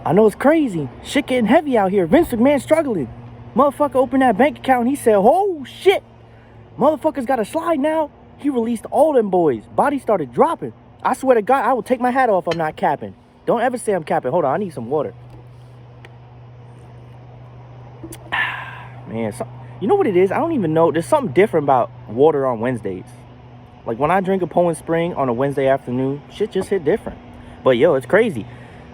I know it's crazy. Shit getting heavy out here. Vince McMahon struggling. Motherfucker opened that bank account and he said, oh shit. Motherfucker's got a slide now. He released all them boys. Body started dropping. I swear to God, I will take my hat off. I'm not capping. Don't ever say I'm capping. Hold on, I need some water. Man, you know what it is? I don't even know. There's something different about water on Wednesdays. Like when I drink a Poland Spring on a Wednesday afternoon, shit just hit different. But yo, it's crazy.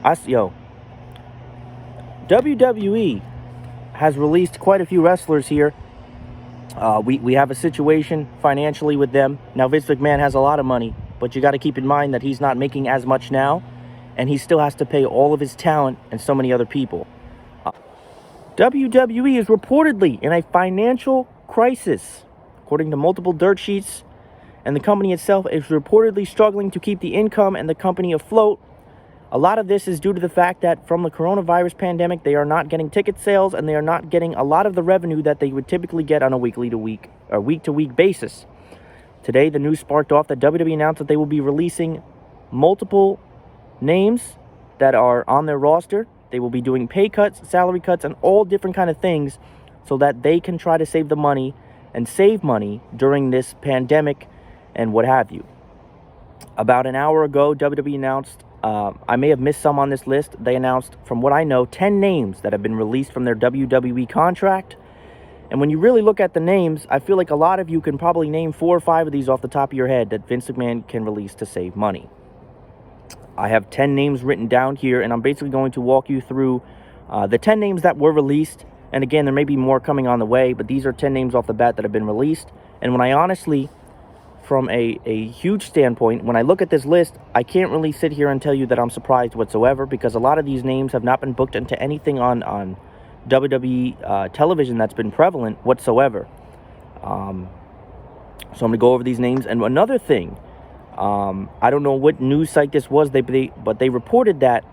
WWE has released quite a few wrestlers here. We have a situation financially with them. Now, Vince McMahon has a lot of money, but you got to keep in mind that he's not making as much now, and he still has to pay all of his talent and so many other people. WWE is reportedly in a financial crisis, according to multiple dirt sheets, and the company itself is reportedly struggling to keep the income and the company afloat. A lot of this is due to the fact that from the coronavirus pandemic, they are not getting ticket sales and they are not getting a lot of the revenue that they would typically get on a week-to-week basis. Today, the news sparked off that WWE announced that they will be releasing multiple names that are on their roster. They will be doing pay cuts, salary cuts, and all different kind of things so that they can try to save the money and save money during this pandemic and what have you. About an hour ago, WWE announced, I may have missed some on this list, they announced, from what I know, 10 names that have been released from their WWE contract. And when you really look at the names, I feel like a lot of you can probably name 4 or 5 of these off the top of your head that Vince McMahon can release to save money. I have 10 names written down here, and I'm basically going to walk you through the 10 names that were released. And again, there may be more coming on the way, but these are 10 names off the bat that have been released. And when I honestly, from a huge standpoint, when I look at this list, I can't really sit here and tell you that I'm surprised whatsoever, because a lot of these names have not been booked into anything on WWE television that's been prevalent whatsoever. So I'm going to go over these names. And another thing, I don't know what news site this was, but they reported that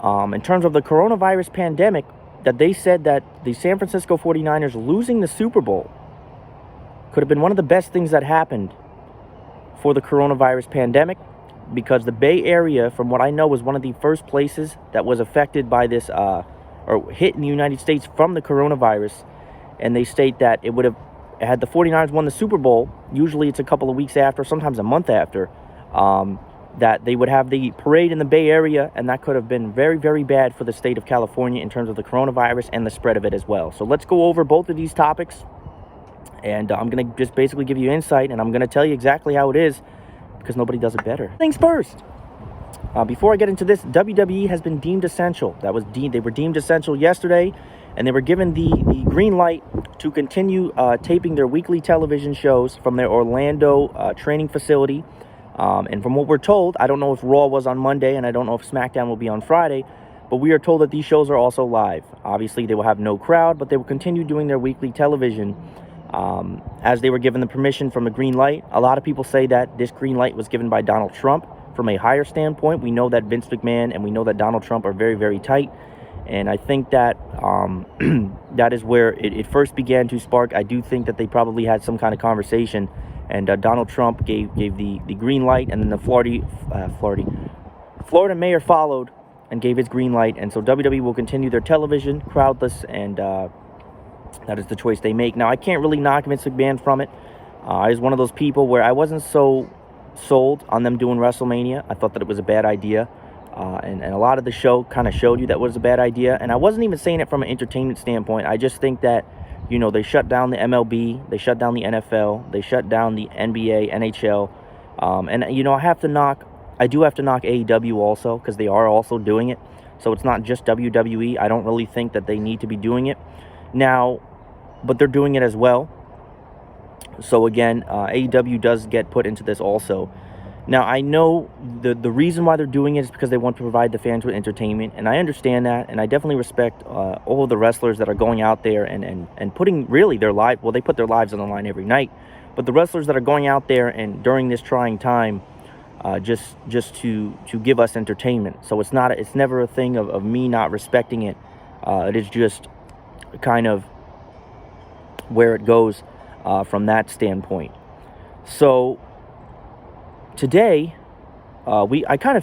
in terms of the coronavirus pandemic, that they said that the San Francisco 49ers losing the Super Bowl could have been one of the best things that happened for the coronavirus pandemic, because the Bay Area, from what I know, was one of the first places that was affected by this or hit in the United States from the coronavirus. And they state that it would have, had the 49ers won the Super Bowl, usually it's a couple of weeks after, sometimes a month after, that they would have the parade in the Bay Area, and that could have been very, very bad for the state of California in terms of the coronavirus and the spread of it as well. So let's go over both of these topics, and I'm going to just basically give you insight, and I'm going to tell you exactly how it is, because nobody does it better. Things first. Before I get into this, WWE has been deemed essential. They were deemed essential yesterday, and they were given the green light to continue taping their weekly television shows from their Orlando training facility. And from what we're told, I don't know if Raw was on Monday, and I don't know if SmackDown will be on Friday, but we are told that these shows are also live. Obviously, they will have no crowd, but they will continue doing their weekly television as they were given the permission from the green light. A lot of people say that this green light was given by Donald Trump. From a higher standpoint, we know that Vince McMahon and we know that Donald Trump are very, very tight. And I think that that is where it first began to spark. I do think that they probably had some kind of conversation, and Donald Trump gave the green light, and then the Florida mayor followed and gave his green light. And so WWE will continue their television crowdless, and that is the choice they make. Now, I can't really knock Vince McMahon from it. I was one of those people where I wasn't so sold on them doing WrestleMania. I thought that it was a bad idea. And a lot of the show kind of showed you that was a bad idea. And I wasn't even saying it from an entertainment standpoint. I just think that, you know, they shut down the MLB, they shut down the NFL, they shut down the NBA, NHL. And, you know, I do have to knock AEW also, because they are also doing it. So it's not just WWE. I don't really think that they need to be doing it now, but they're doing it as well. So again, AEW does get put into this also. Now, I know the reason why they're doing it is because they want to provide the fans with entertainment, and I understand that, and I definitely respect all of the wrestlers that are going out there and putting really their life, well, they put their lives on the line every night, but the wrestlers that are going out there and during this trying time, just to give us entertainment. So it's never a thing of me not respecting it. It is just kind of where it goes from that standpoint. So today, we kind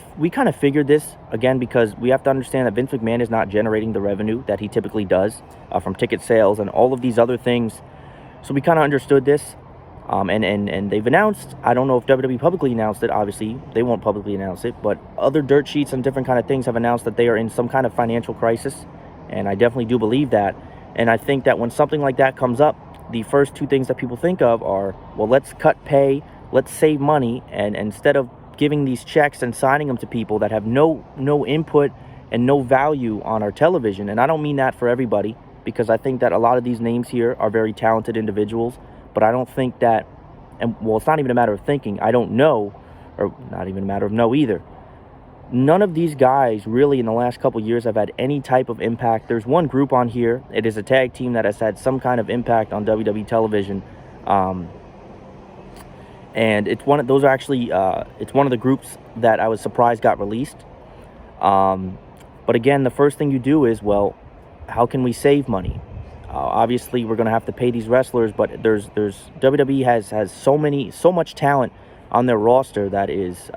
of figured this, again, because we have to understand that Vince McMahon is not generating the revenue that he typically does from ticket sales and all of these other things. So we kind of understood this. And they've announced, I don't know if WWE publicly announced it, obviously they won't publicly announce it, but other dirt sheets and different kind of things have announced that they are in some kind of financial crisis, and I definitely do believe that. And I think that when something like that comes up, the first two things that people think of are, well, let's cut pay, let's save money, and instead of giving these checks and signing them to people that have no input and no value on our television. And I don't mean that for everybody, because I think that a lot of these names here are very talented individuals. But I don't think that, and well, it's not even a matter of thinking. I don't know, or not even a matter of know either. None of these guys really in the last couple years have had any type of impact. There's one group on here. It is a tag team that has had some kind of impact on WWE television. And it's one of those are actually, it's one of the groups that I was surprised got released. But again, the first thing you do is, well, how can we save money? Obviously, we're going to have to pay these wrestlers, but there's WWE has so much talent on their roster that is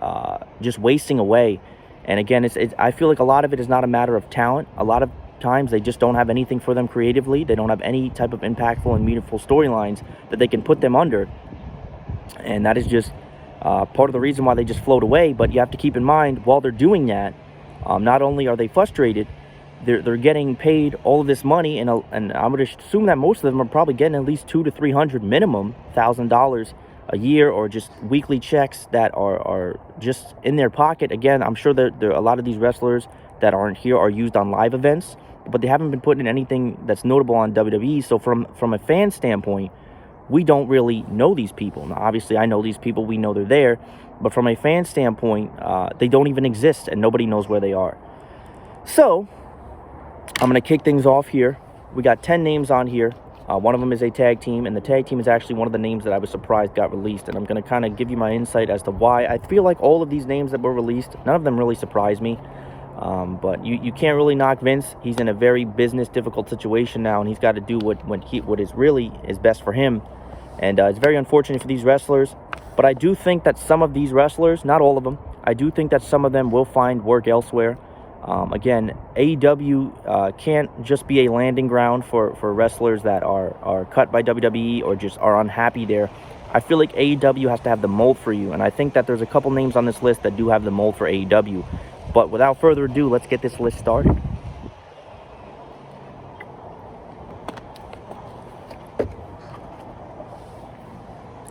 just wasting away. And again, I feel like a lot of it is not a matter of talent. A lot of times they just don't have anything for them creatively. They don't have any type of impactful and meaningful storylines that they can put them under. And that is just part of the reason why they just float away. But you have to keep in mind, while they're doing that, not only are they frustrated, they're getting paid all of this money, and I would assume that most of them are probably getting at least $200 to $300 minimum $1,000 a year, or just weekly checks that are just in their pocket. Again, I'm sure that a lot of these wrestlers that aren't here are used on live events, but they haven't been putting in anything that's notable on WWE. So from a fan standpoint, we don't really know these people. Now, obviously, I know these people. We know they're there, but from a fan standpoint, they don't even exist, and nobody knows where they are. So I'm going to kick things off here. We got 10 names on here. One of them is a tag team, and the tag team is actually one of the names that I was surprised got released. And I'm going to kind of give you my insight as to why. I feel like all of these names that were released, none of them really surprised me. But you can't really knock Vince. He's in a very difficult situation now, and he's got to do what is really is best for him. And it's very unfortunate for these wrestlers. But I do think that some of these wrestlers, not all of them, I do think that some of them will find work elsewhere. Again, AEW can't just be a landing ground for wrestlers that are cut by WWE or just are unhappy there. I feel like AEW has to have the mold for you, and I think that there's a couple names on this list that do have the mold for AEW. But without further ado, let's get this list started.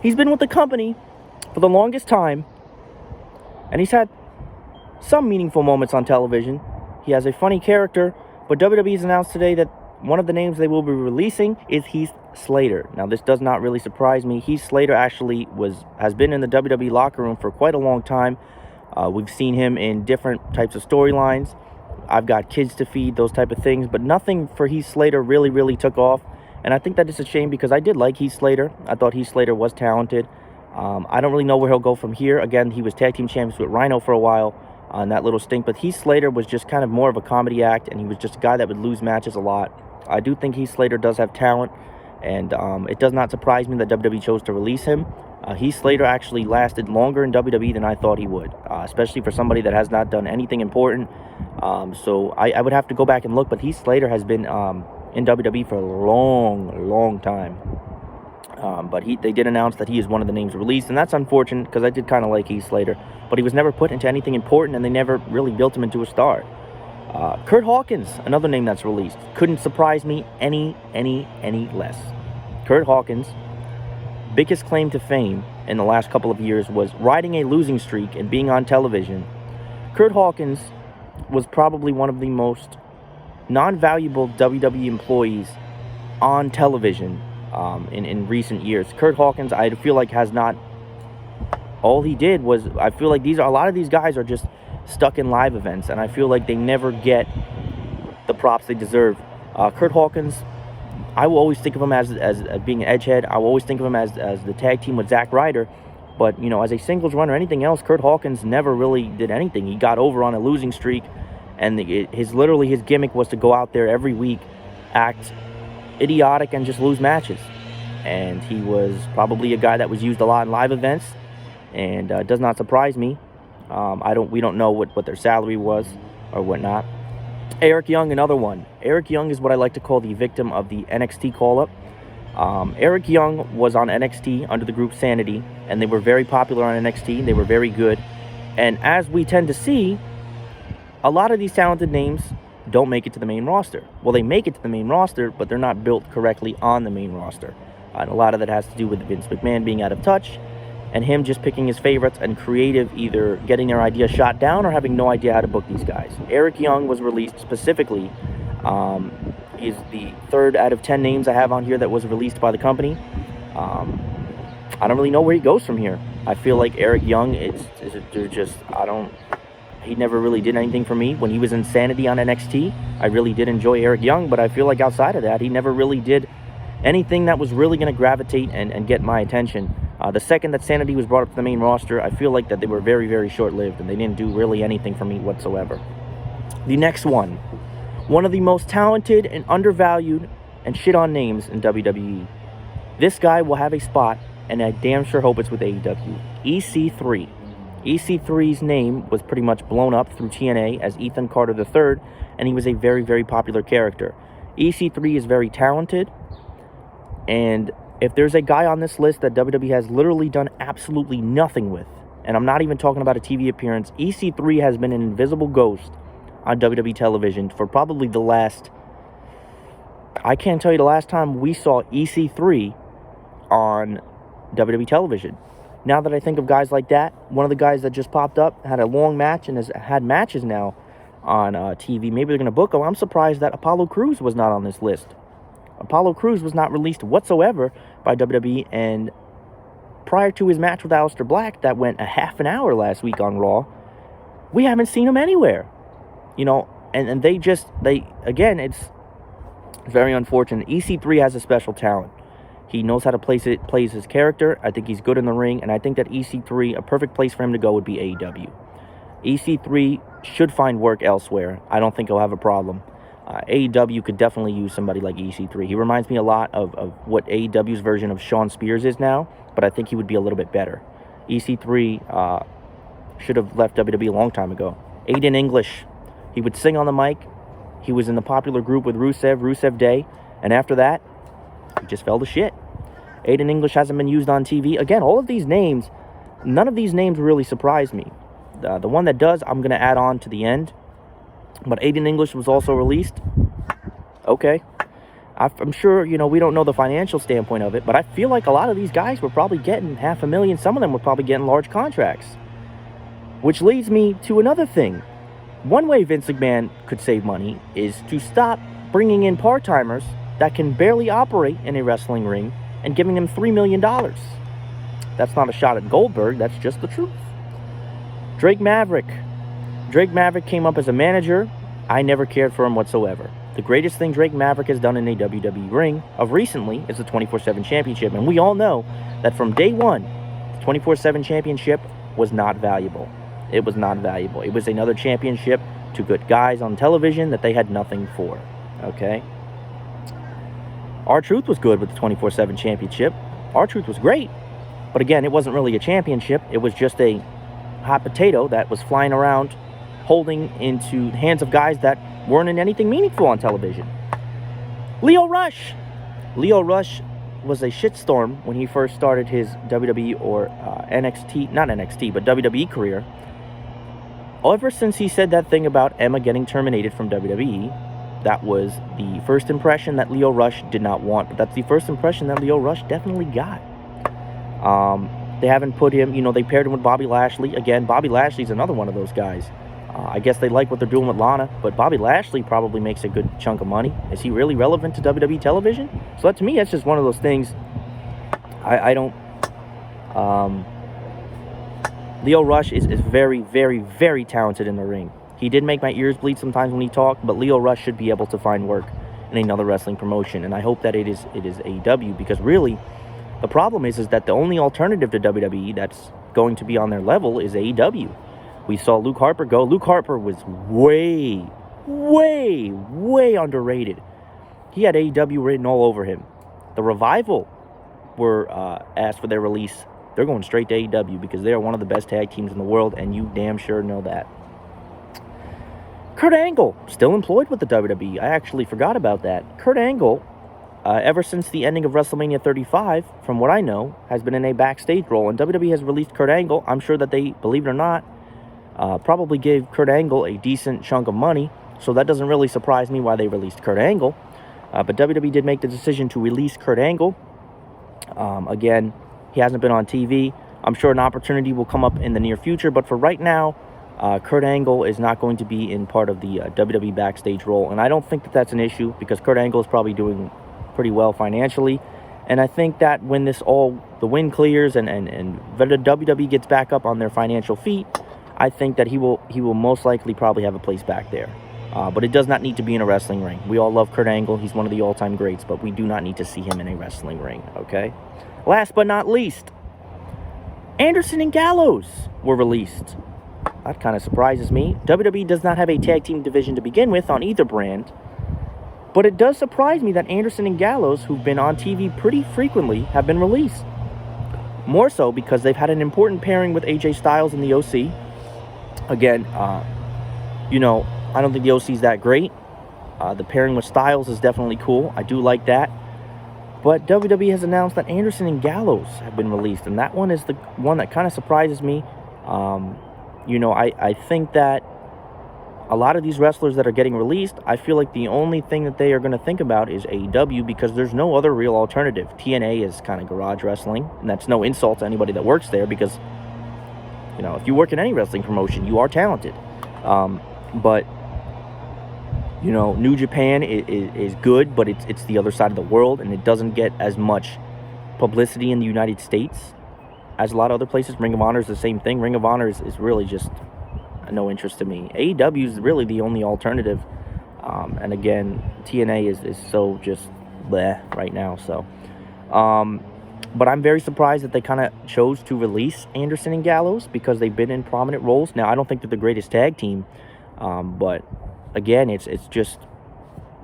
He's been with the company for the longest time, and he's had some meaningful moments on television. He has a funny character, but WWE has announced today that one of the names they will be releasing is Heath Slater. Now, this does not really surprise me. Heath Slater actually has been in the WWE locker room for quite a long time. We've seen him in different types of storylines. I've got kids to feed, those type of things, but nothing for Heath Slater really took off. And I think that is a shame, because I did like Heath Slater. I thought Heath Slater was talented. I don't really know where he'll go from here. Again, he was tag team champions with Rhino for a while on that little stink, but Heath Slater was just kind of more of a comedy act, and he was just a guy that would lose matches a lot. I do think Heath Slater does have talent, and it does not surprise me that WWE chose to release him. Heath Slater actually lasted longer in WWE than I thought he would, especially for somebody that has not done anything important. So I would have to go back and look, but Heath Slater has been in WWE for a long time. But they did announce that he is one of the names released, and that's unfortunate, because I did kind of like Heath Slater, but he was never put into anything important, and they never really built him into a star. Curt Hawkins, another name that's released, couldn't surprise me any less. Curt Hawkins, biggest claim to fame in the last couple of years was riding a losing streak and being on television. Curt Hawkins was probably one of the most non-valuable WWE employees on television in recent years. Curt Hawkins, I feel like, has not... All he did was... I feel like a lot of these guys are just stuck in live events, and I feel like they never get the props they deserve. Curt Hawkins, I will always think of him as being an edgehead. I will always think of him as the tag team with Zack Ryder. But, as a singles runner, anything else, Curt Hawkins never really did anything. He got over on a losing streak, and his gimmick was to go out there every week, act idiotic, and just lose matches. And he was probably a guy that was used a lot in live events, and it does not surprise me. We don't know what their salary was or whatnot. Eric Young, another one. Eric Young is what I like to call the victim of the NXT call-up. Eric Young was on NXT under the group Sanity, and they were very popular on NXT. They were very good. And as we tend to see, a lot of these talented names don't make it to the main roster. Well, they make it to the main roster, but they're not built correctly on the main roster. And a lot of that has to do with Vince McMahon being out of touch and him just picking his favorites and creative either getting their idea shot down or having no idea how to book these guys. Eric Young was released specifically. He's the 3rd out of 10 names I have on here that was released by the company. I don't really know where he goes from here. I feel like Eric Young, he never really did anything for me. When he was in Sanity on NXT, I really did enjoy Eric Young, but I feel like outside of that, he never really did anything that was really going to gravitate and get my attention. The second that Sanity was brought up to the main roster, I feel like that they were very, very short-lived, and they didn't do really anything for me whatsoever. The next one of the most talented and undervalued and shit-on names in WWE. This guy will have a spot, and I damn sure hope it's with AEW. EC3. EC3's name was pretty much blown up through TNA as Ethan Carter III, and he was a very, very popular character. EC3 is very talented, and if there's a guy on this list that WWE has literally done absolutely nothing with, and I'm not even talking about a TV appearance, EC3 has been an invisible ghost on WWE television for probably the last... I can't tell you the last time we saw EC3 on WWE television. Now that I think of guys like that, one of the guys that just popped up had a long match and has had matches now on TV. Maybe they're going to book him. I'm surprised that Apollo Crews was not on this list. Apollo Crews was not released whatsoever by WWE, and prior to his match with Aleister Black that went a half an hour last week on Raw, we haven't seen him anywhere. You know, and again, it's very unfortunate. EC3 has a special talent. He knows how to plays his character. I think he's good in the ring, and I think that EC3, a perfect place for him to go would be AEW. EC3 should find work elsewhere. I don't think he'll have a problem. AEW could definitely use somebody like EC3. He reminds me a lot of what AEW's version of Shawn Spears is now, but I think he would be a little bit better. EC3 should have left WWE a long time ago. Aiden English, he would sing on the mic. He was in the popular group with Rusev Day, and after that, he just fell to shit. Aiden English hasn't been used on TV. Again, all of these names, none of these names really surprise me. The one that does, I'm going to add on to the end. But Aiden English was also released. Okay. I'm sure, you know, we don't know the financial standpoint of it, but I feel like a lot of these guys were probably getting $500,000. Some of them were probably getting large contracts. Which leads me to another thing. One way Vince McMahon could save money is to stop bringing in part-timers that can barely operate in a wrestling ring and giving them $3 million. That's not a shot at Goldberg, that's just the truth. Drake Maverick. Drake Maverick came up as a manager. I never cared for him whatsoever. The greatest thing Drake Maverick has done in a WWE ring of recently is the 24/7 championship. And we all know that from day one, the 24/7 championship was not valuable. It was not valuable. It was another championship to good guys on television that they had nothing for. Okay? R-Truth was good with the 24/7 championship. R-Truth was great. But again, it wasn't really a championship. It was just a hot potato that was flying around holding into the hands of guys that weren't in anything meaningful on television. Lio Rush. Lio Rush was a shitstorm when he first started his WWE or NXT, not NXT, but WWE career. Ever since he said that thing about Emma getting terminated from WWE, that was the first impression that Lio Rush did not want, but that's the first impression that Lio Rush definitely got. They haven't put him, you know, they paired him with Bobby Lashley. Again, Bobby Lashley's another one of those guys. I guess they like what they're doing with Lana, but Bobby Lashley probably makes a good chunk of money. Is he really relevant to WWE television? So that, to me, that's just one of those things. I don't... Lio Rush is very, very, very talented in the ring. He did make my ears bleed sometimes when he talked, but Lio Rush should be able to find work in another wrestling promotion, and I hope that it is AEW, because really, the problem is that the only alternative to WWE that's going to be on their level is AEW. We saw Luke Harper go. Luke Harper was way, way, way underrated. He had AEW written all over him. The Revival were asked for their release they're going straight to AEW because they are one of the best tag teams in the world, and you damn sure know that. Kurt Angle, still employed with the WWE. I actually forgot about that. Kurt Angle, ever since the ending of WrestleMania 35, from what I know, has been in a backstage role, and WWE has released Kurt Angle. I'm sure that they, believe it or not, probably gave Kurt Angle a decent chunk of money, so that doesn't really surprise me why they released Kurt Angle. But WWE did make the decision to release Kurt Angle. Again, he hasn't been on TV. I'm sure an opportunity will come up in the near future, but for right now, Kurt Angle is not going to be in part of the WWE backstage role, and I don't think that that's an issue because Kurt Angle is probably doing pretty well financially, and I think that when the wind clears and the WWE gets back up on their financial feet, I think that he will most likely probably have a place back there. But it does not need to be in a wrestling ring. We all love Kurt Angle. He's one of the all-time greats, but we do not need to see him in a wrestling ring, okay? Last but not least, Anderson and Gallows were released. That kind of surprises me. WWE does not have a tag team division to begin with on either brand, but it does surprise me that Anderson and Gallows, who've been on TV pretty frequently, have been released. More so because they've had an important pairing with AJ Styles and the OC. Again, I don't think the OC is that great. The pairing with Styles is definitely cool. I do like that. But WWE has announced that Anderson and Gallows have been released, and that one is the one that kind of surprises me. I think that a lot of these wrestlers that are getting released, I feel like the only thing that they are going to think about is AEW because there's no other real alternative. TNA is kind of garage wrestling, and that's no insult to anybody that works there because, if you work in any wrestling promotion, you are talented. But New Japan is good, but it's the other side of the world, and it doesn't get as much publicity in the United States as a lot of other places. Ring of Honor is the same thing. Ring of Honor is really just no interest to me. AEW is really the only alternative. And again, TNA is so just bleh right now. So, but I'm very surprised that they kind of chose to release Anderson and Gallows because they've been in prominent roles. Now, I don't think they're the greatest tag team, but again, it's just,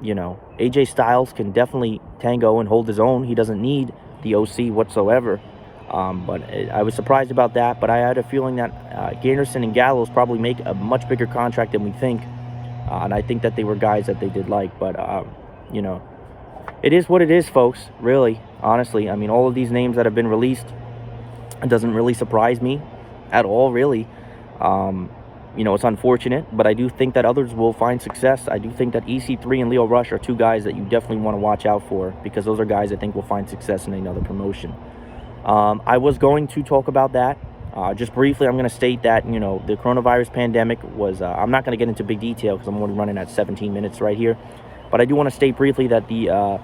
AJ Styles can definitely tango and hold his own. He doesn't need the OC whatsoever. But I was surprised about that, but I had a feeling that Anderson and Gallows probably make a much bigger contract than we think. And I think that they were guys that they did like. But, it is what it is, folks, really, honestly. I mean, all of these names that have been released, it doesn't really surprise me at all, really. It's unfortunate, but I do think that others will find success. I do think that EC3 and Leo Rush are two guys that you definitely want to watch out for because those are guys I think will find success in another promotion. I was going to talk about that. Just briefly, I'm going to state that, the coronavirus pandemic was, I'm not going to get into big detail because I'm already running at 17 minutes right here. But I do want to state briefly that the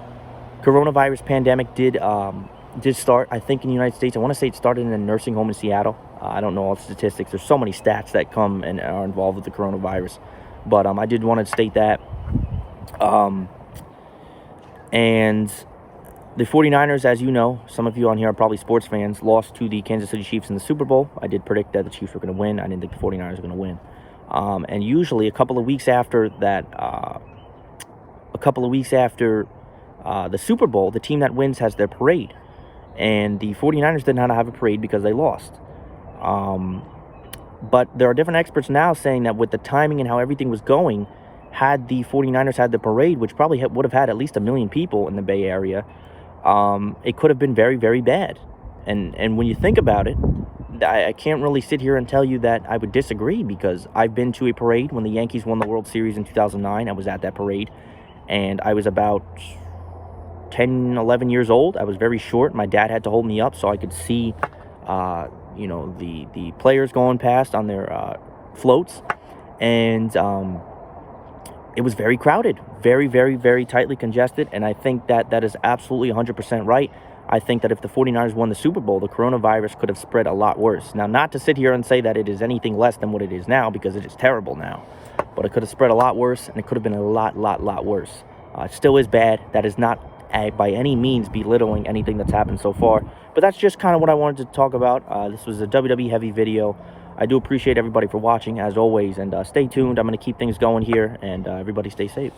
coronavirus pandemic did start, I think, in the United States. I want to say it started in a nursing home in Seattle. I don't know all the statistics. There's so many stats that come and are involved with the coronavirus. But I did want to state that. And the 49ers, as you know, some of you on here are probably sports fans, lost to the Kansas City Chiefs in the Super Bowl. I did predict that the Chiefs were going to win. I didn't think the 49ers were going to win. And usually a couple of weeks after that, the Super Bowl, the team that wins has their parade. And the 49ers did not have a parade because they lost. But there are different experts now saying that with the timing and how everything was going, had the 49ers had the parade, which probably would have had at least 1 million people in the Bay Area, it could have been very, very bad. And when you think about it, I can't really sit here and tell you that I would disagree because I've been to a parade when the Yankees won the World Series in 2009. I was at that parade, and I was about 10, 11 years old. I was very short. My dad had to hold me up so I could see, the players going past on their floats. And it was very crowded, very, very, very tightly congested. And I think that is absolutely 100% right. I think that if the 49ers won the Super Bowl, the coronavirus could have spread a lot worse. Now, not to sit here and say that it is anything less than what it is now, because it is terrible now. But it could have spread a lot worse, and it could have been a lot worse. It still is bad. That is not by any means belittling anything that's happened so far. But that's just kind of what I wanted to talk about. This was a WWE heavy video. I do appreciate everybody for watching, as always. And stay tuned. I'm going to keep things going here, and everybody stay safe.